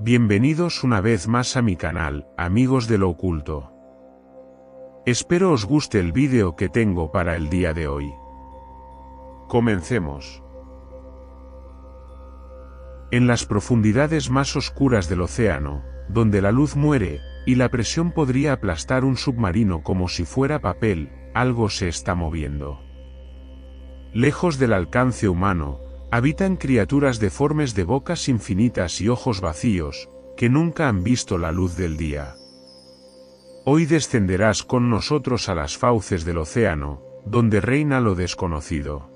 Bienvenidos una vez más a mi canal, amigos de lo oculto. Espero os guste el vídeo que tengo para el día de hoy. Comencemos. En las profundidades más oscuras del océano, donde la luz muere, y la presión podría aplastar un submarino como si fuera papel, algo se está moviendo. Lejos del alcance humano, habitan criaturas deformes de bocas infinitas y ojos vacíos, que nunca han visto la luz del día. Hoy descenderás con nosotros a las fauces del océano, donde reina lo desconocido.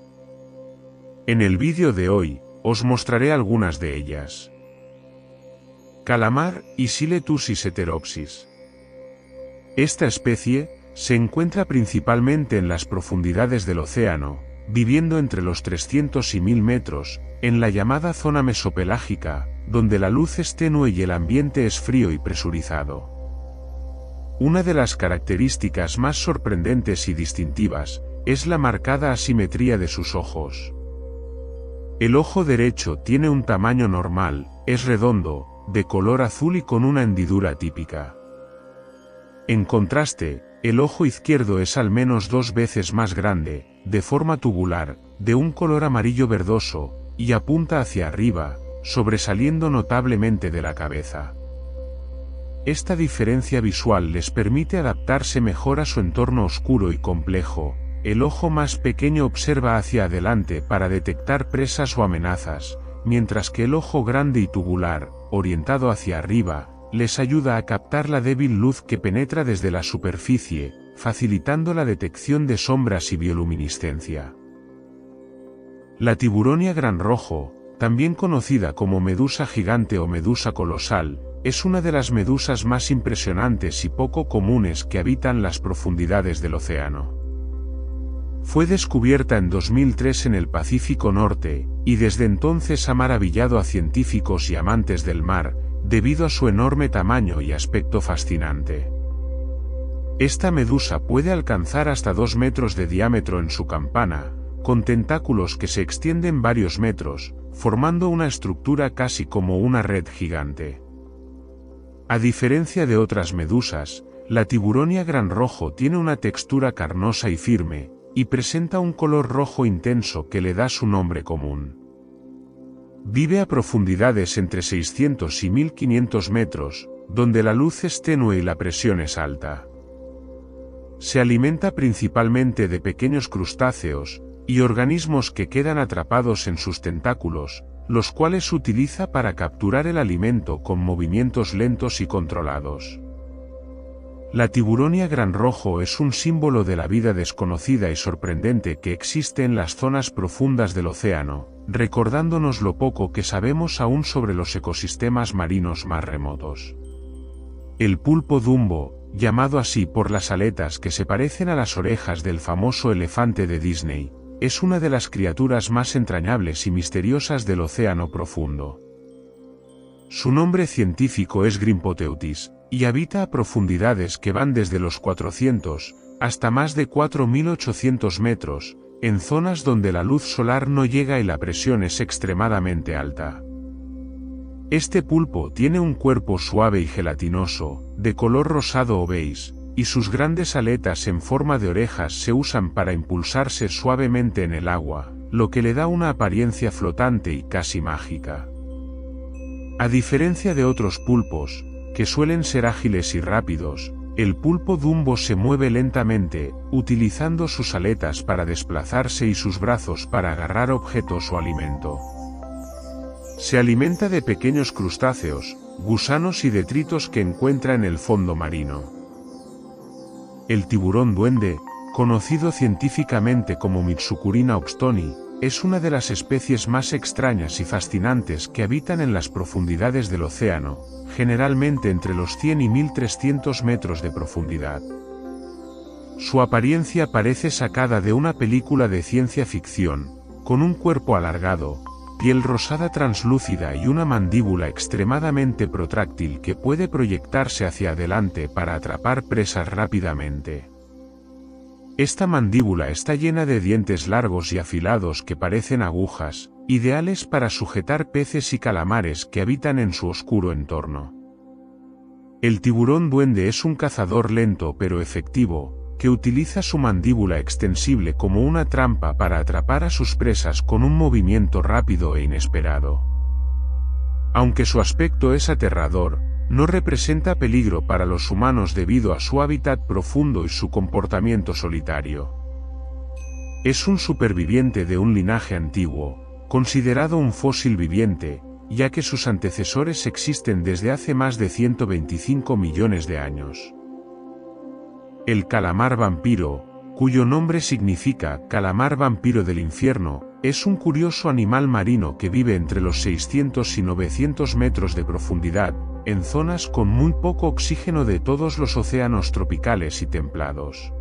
En el vídeo de hoy, os mostraré algunas de ellas. Calamar y Siletus heteropsis. Esta especie se encuentra principalmente en las profundidades del océano, viviendo entre los 300 y 1000 metros, en la llamada zona mesopelágica, donde la luz es tenue y el ambiente es frío y presurizado. Una de las características más sorprendentes y distintivas, es la marcada asimetría de sus ojos. El ojo derecho tiene un tamaño normal, es redondo, de color azul y con una hendidura típica. En contraste, el ojo izquierdo es al menos 2 veces más grande, de forma tubular, de un color amarillo verdoso, y apunta hacia arriba, sobresaliendo notablemente de la cabeza. Esta diferencia visual les permite adaptarse mejor a su entorno oscuro y complejo. El ojo más pequeño observa hacia adelante para detectar presas o amenazas, mientras que el ojo grande y tubular, orientado hacia arriba, les ayuda a captar la débil luz que penetra desde la superficie, facilitando la detección de sombras y bioluminiscencia. La tiburonia gran rojo, también conocida como medusa gigante o medusa colosal, es una de las medusas más impresionantes y poco comunes que habitan las profundidades del océano. Fue descubierta en 2003 en el Pacífico Norte, y desde entonces ha maravillado a científicos y amantes del mar, debido a su enorme tamaño y aspecto fascinante. Esta medusa puede alcanzar hasta 2 metros de diámetro en su campana, con tentáculos que se extienden varios metros, formando una estructura casi como una red gigante. A diferencia de otras medusas, la tiburonia gran rojo tiene una textura carnosa y firme, y presenta un color rojo intenso que le da su nombre común. Vive a profundidades entre 600 y 1500 metros, donde la luz es tenue y la presión es alta. Se alimenta principalmente de pequeños crustáceos, y organismos que quedan atrapados en sus tentáculos, los cuales utiliza para capturar el alimento con movimientos lentos y controlados. La tiburonia gran rojo es un símbolo de la vida desconocida y sorprendente que existe en las zonas profundas del océano, recordándonos lo poco que sabemos aún sobre los ecosistemas marinos más remotos. El pulpo Dumbo, llamado así por las aletas que se parecen a las orejas del famoso elefante de Disney, es una de las criaturas más entrañables y misteriosas del océano profundo. Su nombre científico es Grimpoteuthis, y habita a profundidades que van desde los 400 hasta más de 4800 metros, en zonas donde la luz solar no llega y la presión es extremadamente alta. Este pulpo tiene un cuerpo suave y gelatinoso, de color rosado o beige, y sus grandes aletas en forma de orejas se usan para impulsarse suavemente en el agua, lo que le da una apariencia flotante y casi mágica. A diferencia de otros pulpos, que suelen ser ágiles y rápidos, el pulpo Dumbo se mueve lentamente, utilizando sus aletas para desplazarse y sus brazos para agarrar objetos o alimento. Se alimenta de pequeños crustáceos, gusanos y detritos que encuentra en el fondo marino. El tiburón duende, conocido científicamente como Mitsukurina oxtoni, es una de las especies más extrañas y fascinantes que habitan en las profundidades del océano, generalmente entre los 100 y 1300 metros de profundidad. Su apariencia parece sacada de una película de ciencia ficción, con un cuerpo alargado, piel rosada translúcida y una mandíbula extremadamente protráctil que puede proyectarse hacia adelante para atrapar presas rápidamente. Esta mandíbula está llena de dientes largos y afilados que parecen agujas, ideales para sujetar peces y calamares que habitan en su oscuro entorno. El tiburón duende es un cazador lento pero efectivo, que utiliza su mandíbula extensible como una trampa para atrapar a sus presas con un movimiento rápido e inesperado. Aunque su aspecto es aterrador, no representa peligro para los humanos debido a su hábitat profundo y su comportamiento solitario. Es un superviviente de un linaje antiguo, considerado un fósil viviente, ya que sus antecesores existen desde hace más de 125 millones de años. El calamar vampiro, cuyo nombre significa calamar vampiro del infierno, es un curioso animal marino que vive entre los 600 y 900 metros de profundidad, en zonas con muy poco oxígeno de todos los océanos tropicales y templados.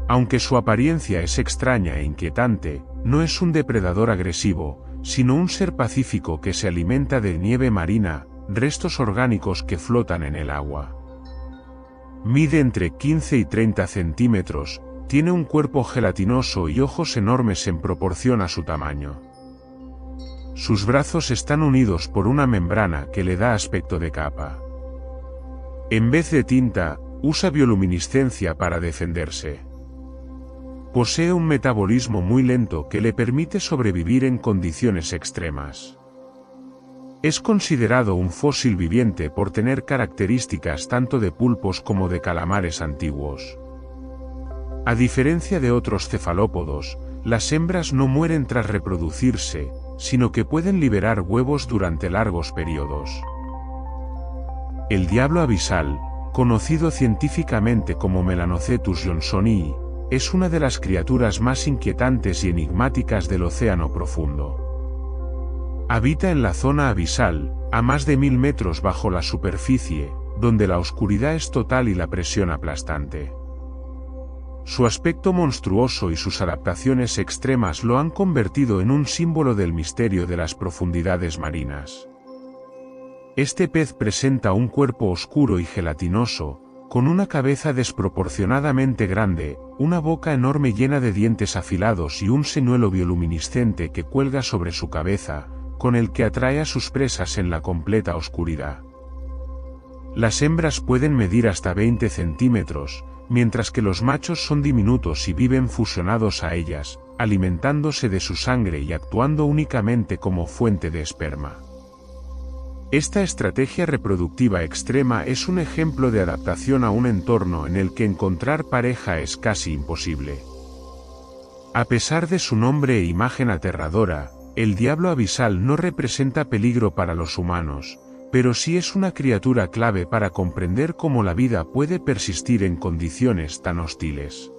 Aunque su apariencia es extraña e inquietante, no es un depredador agresivo, sino un ser pacífico que se alimenta de nieve marina, restos orgánicos que flotan en el agua. Mide entre 15 y 30 centímetros, tiene un cuerpo gelatinoso y ojos enormes en proporción a su tamaño. Sus brazos están unidos por una membrana que le da aspecto de capa. En vez de tinta, usa bioluminiscencia para defenderse. Posee un metabolismo muy lento que le permite sobrevivir en condiciones extremas. Es considerado un fósil viviente por tener características tanto de pulpos como de calamares antiguos. A diferencia de otros cefalópodos, las hembras no mueren tras reproducirse, sino que pueden liberar huevos durante largos periodos. El diablo abisal, conocido científicamente como Melanocetus johnsonii, es una de las criaturas más inquietantes y enigmáticas del océano profundo. Habita en la zona abisal, a más de 1000 metros bajo la superficie, donde la oscuridad es total y la presión aplastante. Su aspecto monstruoso y sus adaptaciones extremas lo han convertido en un símbolo del misterio de las profundidades marinas. Este pez presenta un cuerpo oscuro y gelatinoso, con una cabeza desproporcionadamente grande, una boca enorme llena de dientes afilados y un señuelo bioluminiscente que cuelga sobre su cabeza, con el que atrae a sus presas en la completa oscuridad. Las hembras pueden medir hasta 20 centímetros, mientras que los machos son diminutos y viven fusionados a ellas, alimentándose de su sangre y actuando únicamente como fuente de esperma. Esta estrategia reproductiva extrema es un ejemplo de adaptación a un entorno en el que encontrar pareja es casi imposible. A pesar de su nombre e imagen aterradora, el diablo abisal no representa peligro para los humanos, pero sí es una criatura clave para comprender cómo la vida puede persistir en condiciones tan hostiles.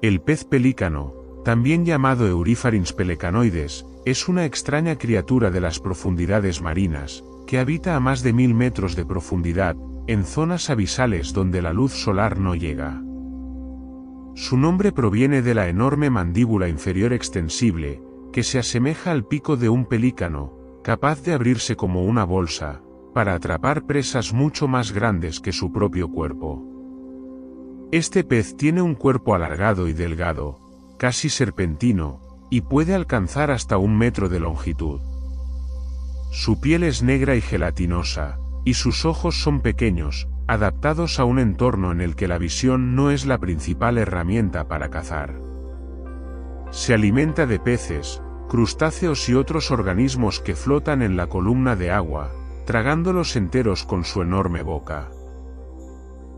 El pez pelícano, también llamado Eurypharynx pelecanoides, es una extraña criatura de las profundidades marinas, que habita a más de 1000 metros de profundidad, en zonas abisales donde la luz solar no llega. Su nombre proviene de la enorme mandíbula inferior extensible, que se asemeja al pico de un pelícano, capaz de abrirse como una bolsa, para atrapar presas mucho más grandes que su propio cuerpo. Este pez tiene un cuerpo alargado y delgado, casi serpentino, y puede alcanzar hasta 1 metro de longitud. Su piel es negra y gelatinosa, y sus ojos son pequeños, adaptados a un entorno en el que la visión no es la principal herramienta para cazar. Se alimenta de peces, crustáceos y otros organismos que flotan en la columna de agua, tragándolos enteros con su enorme boca.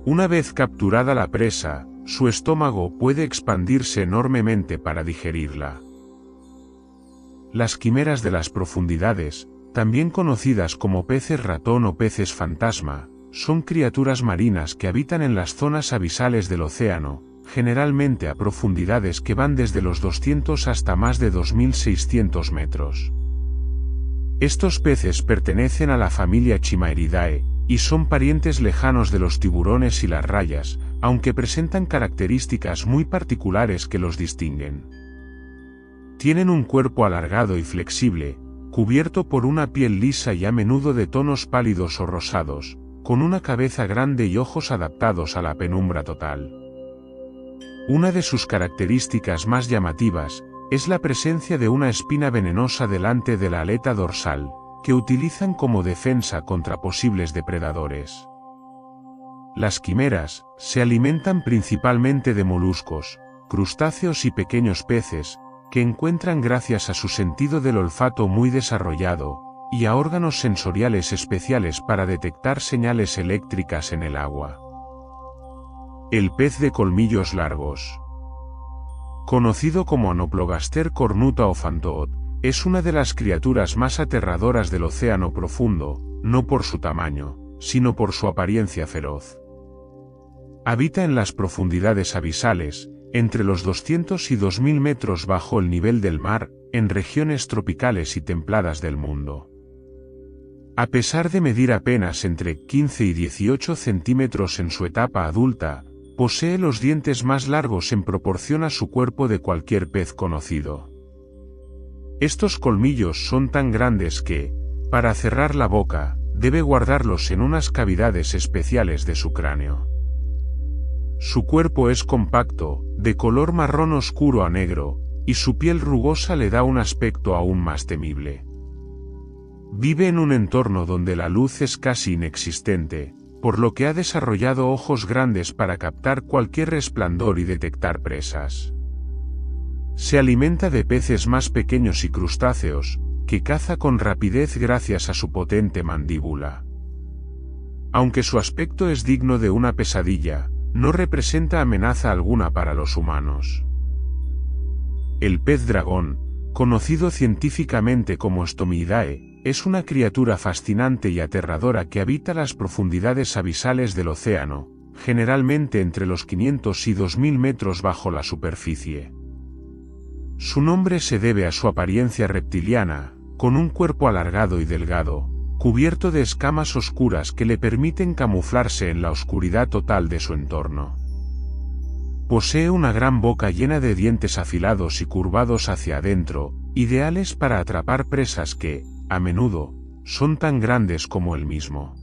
Una vez capturada la presa, su estómago puede expandirse enormemente para digerirla. Las quimeras de las profundidades, también conocidas como peces ratón o peces fantasma, son criaturas marinas que habitan en las zonas abisales del océano, generalmente a profundidades que van desde los 200 hasta más de 2600 metros. Estos peces pertenecen a la familia Chimaeridae, y son parientes lejanos de los tiburones y las rayas, aunque presentan características muy particulares que los distinguen. Tienen un cuerpo alargado y flexible, cubierto por una piel lisa y a menudo de tonos pálidos o rosados, con una cabeza grande y ojos adaptados a la penumbra total. Una de sus características más llamativas es la presencia de una espina venenosa delante de la aleta dorsal, que utilizan como defensa contra posibles depredadores. Las quimeras se alimentan principalmente de moluscos, crustáceos y pequeños peces, que encuentran gracias a su sentido del olfato muy desarrollado, y a órganos sensoriales especiales para detectar señales eléctricas en el agua. El pez de colmillos largos, conocido como Anoplogaster cornuta o Fantood, es una de las criaturas más aterradoras del océano profundo, no por su tamaño, sino por su apariencia feroz. Habita en las profundidades abisales, entre los 200 y 2000 metros bajo el nivel del mar, en regiones tropicales y templadas del mundo. A pesar de medir apenas entre 15 y 18 centímetros en su etapa adulta, posee los dientes más largos en proporción a su cuerpo de cualquier pez conocido. Estos colmillos son tan grandes que, para cerrar la boca, debe guardarlos en unas cavidades especiales de su cráneo. Su cuerpo es compacto, de color marrón oscuro a negro, y su piel rugosa le da un aspecto aún más temible. Vive en un entorno donde la luz es casi inexistente, por lo que ha desarrollado ojos grandes para captar cualquier resplandor y detectar presas. Se alimenta de peces más pequeños y crustáceos, que caza con rapidez gracias a su potente mandíbula. Aunque su aspecto es digno de una pesadilla, no representa amenaza alguna para los humanos. El pez dragón, conocido científicamente como Stomidae, es una criatura fascinante y aterradora que habita las profundidades abisales del océano, generalmente entre los 500 y 2000 metros bajo la superficie. Su nombre se debe a su apariencia reptiliana, con un cuerpo alargado y delgado, cubierto de escamas oscuras que le permiten camuflarse en la oscuridad total de su entorno. Posee una gran boca llena de dientes afilados y curvados hacia adentro, ideales para atrapar presas que, a menudo, son tan grandes como él mismo.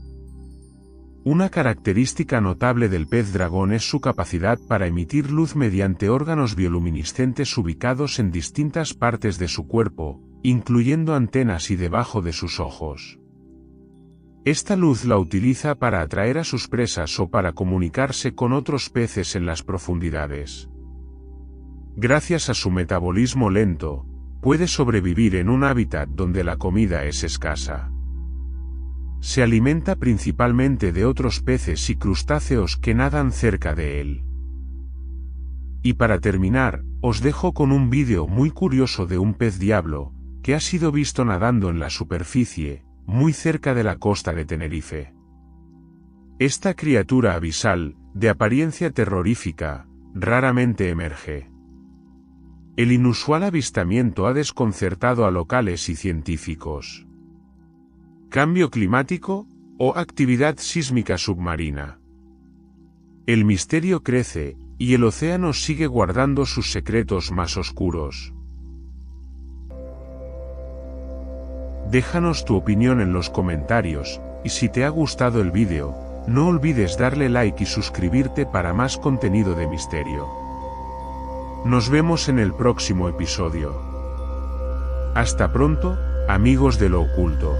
Una característica notable del pez dragón es su capacidad para emitir luz mediante órganos bioluminiscentes ubicados en distintas partes de su cuerpo, incluyendo antenas y debajo de sus ojos. Esta luz la utiliza para atraer a sus presas o para comunicarse con otros peces en las profundidades. Gracias a su metabolismo lento, puede sobrevivir en un hábitat donde la comida es escasa. Se alimenta principalmente de otros peces y crustáceos que nadan cerca de él. Y para terminar, os dejo con un vídeo muy curioso de un pez diablo, que ha sido visto nadando en la superficie, muy cerca de la costa de Tenerife. Esta criatura abisal, de apariencia terrorífica, raramente emerge. El inusual avistamiento ha desconcertado a locales y científicos. ¿Cambio climático o actividad sísmica submarina? El misterio crece, y el océano sigue guardando sus secretos más oscuros. Déjanos tu opinión en los comentarios, y si te ha gustado el vídeo, no olvides darle like y suscribirte para más contenido de misterio. Nos vemos en el próximo episodio. Hasta pronto, amigos de lo oculto.